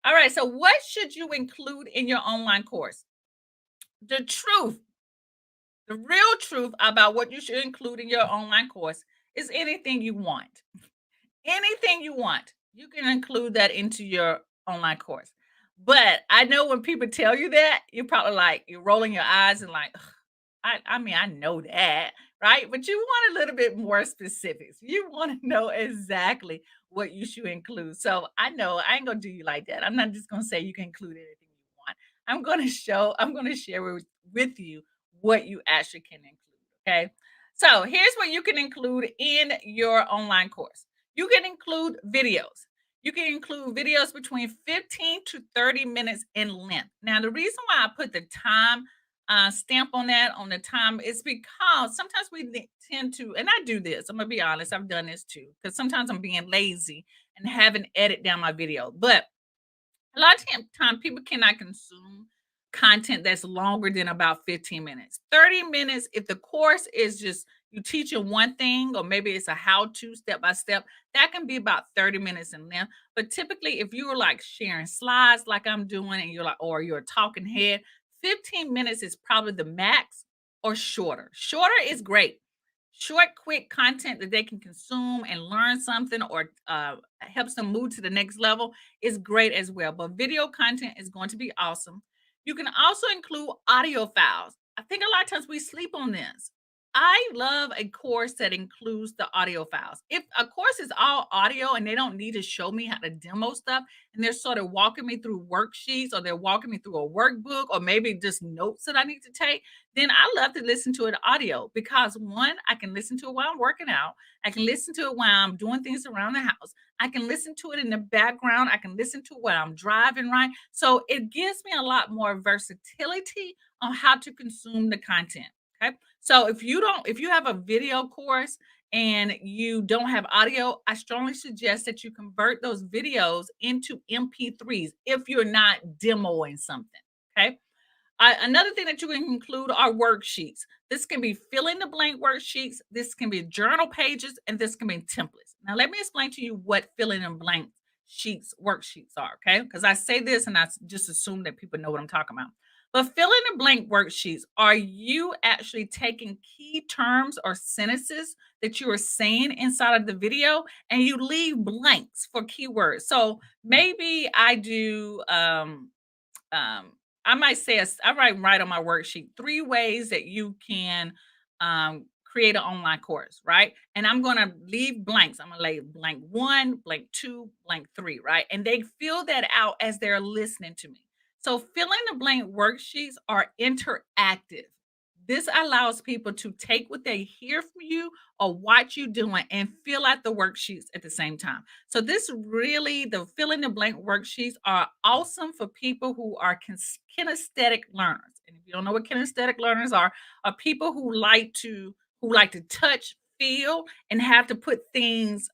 All right. So, what should you include in your online course? The truth, the real truth about what you should include in your online course is anything you want. Anything you want, you can include that into your online course. But I know when people tell you that, you're probably like, you're rolling your eyes and like, "Ugh, I mean, I know that, right? But you want a little bit more specifics. You want to know exactly what you should include. So I know I ain't gonna do you like that. I'm not just gonna say you can include anything you want. I'm gonna share with you what you actually can include. Okay. So here's what you can include in your online course. You can include videos. You can include videos between 15 to 30 minutes in length. Now, the reason why I put the time stamp on that on the time is because sometimes tend to, and I do this. I'm gonna be honest. I've done this too because sometimes I'm being lazy and haven't edit down my video. But a lot of time people cannot consume content that's longer than about 15 minutes. 30 minutes, if the course is just you teaching one thing, or maybe it's a how-to step by step, that can be about 30 minutes in length. But typically, if you were like sharing slides like I'm doing, and you're like, or you're a talking head, 15 minutes is probably the max or shorter. Shorter is great. Short, quick content that they can consume and learn something, or helps them move to the next level is great as well. But video content is going to be awesome. You can also include audio files. I think a lot of times we sleep on this. I love a course that includes the audio files. If a course is all audio and they don't need to show me how to demo stuff, and they're sort of walking me through worksheets, or they're walking me through a workbook, or maybe just notes that I need to take, then I love to listen to it audio because one, I can listen to it while I'm working out. I can listen to it while I'm doing things around the house. I can listen to it in the background. I can listen to it while I'm driving, right? So it gives me a lot more versatility on how to consume the content. Okay. So if you have a video course and you don't have audio, I strongly suggest that you convert those videos into MP3s if you're not demoing something. Okay. Another thing that you can include are worksheets. This can be fill in the blank worksheets, this can be journal pages, and this can be templates. Now, let me explain to you what fill in the blank worksheets are, okay? Because I say this and just assume that people know what I'm talking about. But fill in the blank worksheets are you actually taking key terms or sentences that you are saying inside of the video, and you leave blanks for keywords. So maybe um, I might say, I write on my worksheet 3 ways that you can create an online course, right? And I'm going to leave blanks. I'm going to lay blank one, blank two, blank three, right? And they fill that out as they're listening to me. So filling the blank worksheets are interactive. This allows people to take what they hear from you or watch you doing and fill out the worksheets at the same time. So the fill in the blank worksheets are awesome for people who are kinesthetic learners. And if you don't know what kinesthetic learners are people who like to touch, feel, and have to put things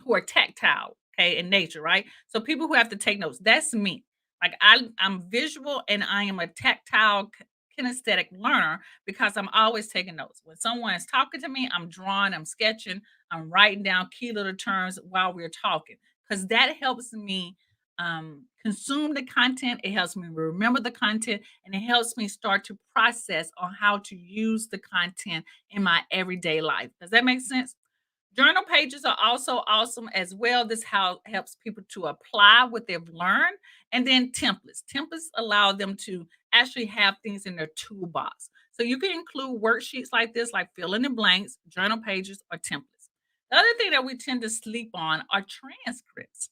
who are tactile, okay, in nature, right? So people who have to take notes. That's me. Like I'm visual and I am a tactile kinesthetic learner because I'm always taking notes. When someone is talking to me, I'm drawing, I'm sketching, I'm writing down key little terms while we're talking because that helps me consume the content. It helps me remember the content, and it helps me start to process on how to use the content in my everyday life. Does that make sense? Journal pages are also awesome as well. This how helps people to apply what they've learned. And then templates. Templates allow them to actually have things in their toolbox. So you can include worksheets like this, like fill in the blanks, journal pages, or templates. The other thing that we tend to sleep on are transcripts.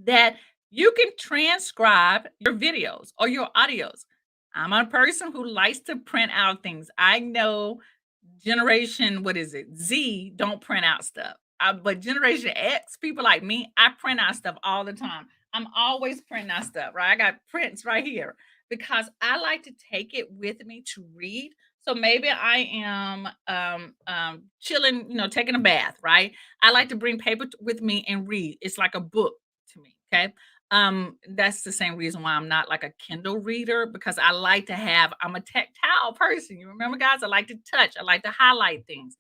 That you can transcribe your videos or your audios. I'm a person who likes to print out things. I know generation, what is it? Z don't print out stuff. But generation X, people like me, I print out stuff all the time. I'm always printing out stuff, right? I got prints right here because I like to take it with me to read. So maybe I am chilling, taking a bath, right? I like to bring paper with me and read. It's like a book to me. Okay. That's the same reason why I'm not like a Kindle reader, because I'm a tactile person. You remember, guys, I like to touch, I like to highlight things.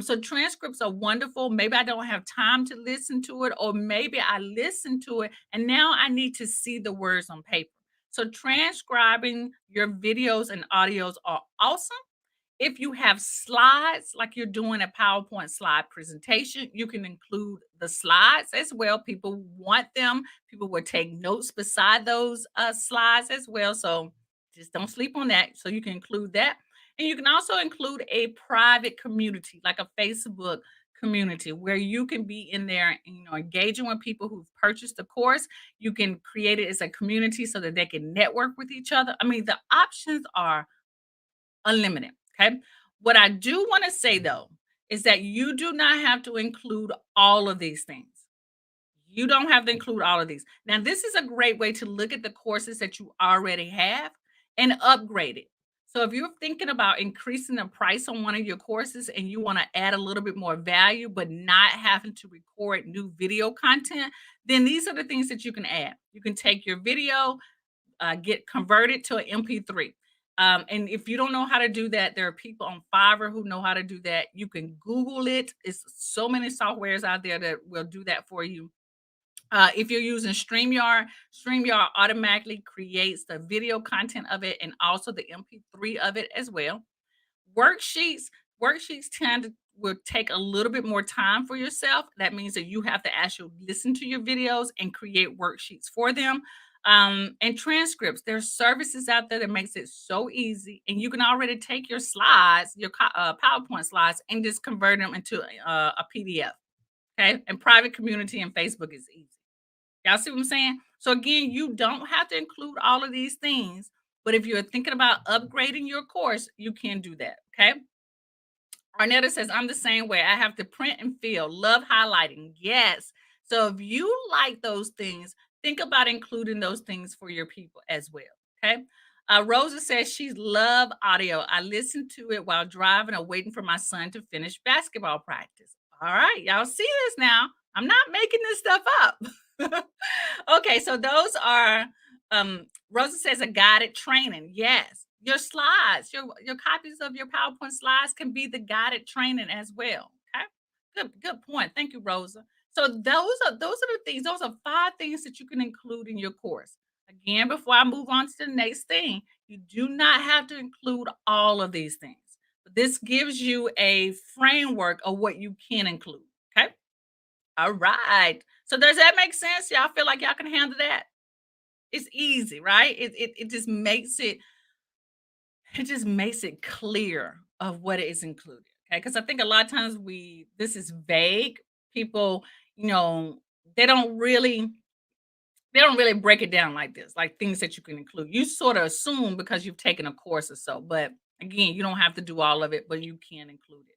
So transcripts are wonderful. Maybe I don't have time to listen to it, or maybe I listen to it and now I need to see the words on paper. So transcribing your videos and audios are awesome. If you have slides, like you're doing a PowerPoint slide presentation, you can include the slides as well. People want them. People will take notes beside those slides as well. So just don't sleep on that. So you can include that. And you can also include a private community, like a Facebook community, where you can be in there, engaging with people who've purchased the course. You can create it as a community so that they can network with each other. I mean, the options are unlimited. Okay. What I do want to say though is that you do not have to include all of these things. You don't have to include all of these. Now, this is a great way to look at the courses that you already have and upgrade it. So, if you're thinking about increasing the price on one of your courses and you want to add a little bit more value, but not having to record new video content, then these are the things that you can add. You can take your video, get converted to an MP3. And if you don't know how to do that, there are people on Fiverr who know how to do that. You can Google it. It's so many softwares out there that will do that for you. If you're using StreamYard, StreamYard automatically creates the video content of it and also the MP3 of it as well. Worksheets, worksheets tend to will take a little bit more time for yourself. That means that you have to actually listen to your videos and create worksheets for them. And transcripts, there's services out there that makes it so easy, and you can already take your slides, your PowerPoint slides, and just convert them into a PDF. Okay, and private community and Facebook is easy. Y'all see what I'm saying? So again, you don't have to include all of these things, but if you're thinking about upgrading your course, you can do that. Okay. Arnetta says, I'm the same way. I have to print and fill. Love highlighting. Yes. So if you like those things, think about including those things for your people as well. Okay. Rosa says she's love audio. I listen to it while driving or waiting for my son to finish basketball practice. All right. Y'all see this now. I'm not making this stuff up. Okay. So those are Rosa says a guided training. Yes. Your slides, your copies of your PowerPoint slides can be the guided training as well. Okay. Good point. Thank you, Rosa. So those are the things, those are 5 things that you can include in your course. Again, before I move on to the next thing, you do not have to include all of these things. But this gives you a framework of what you can include. Okay. All right. So does that make sense? Y'all feel like y'all can handle that? It's easy, right? It just makes it clear of what is included. Okay. Because I think a lot of times this is vague. People, you know, they don't really they don't really break it down like this, like things that you can include. You sort of assume because you've taken a course or so, but again, you don't have to do all of it, but you can include it.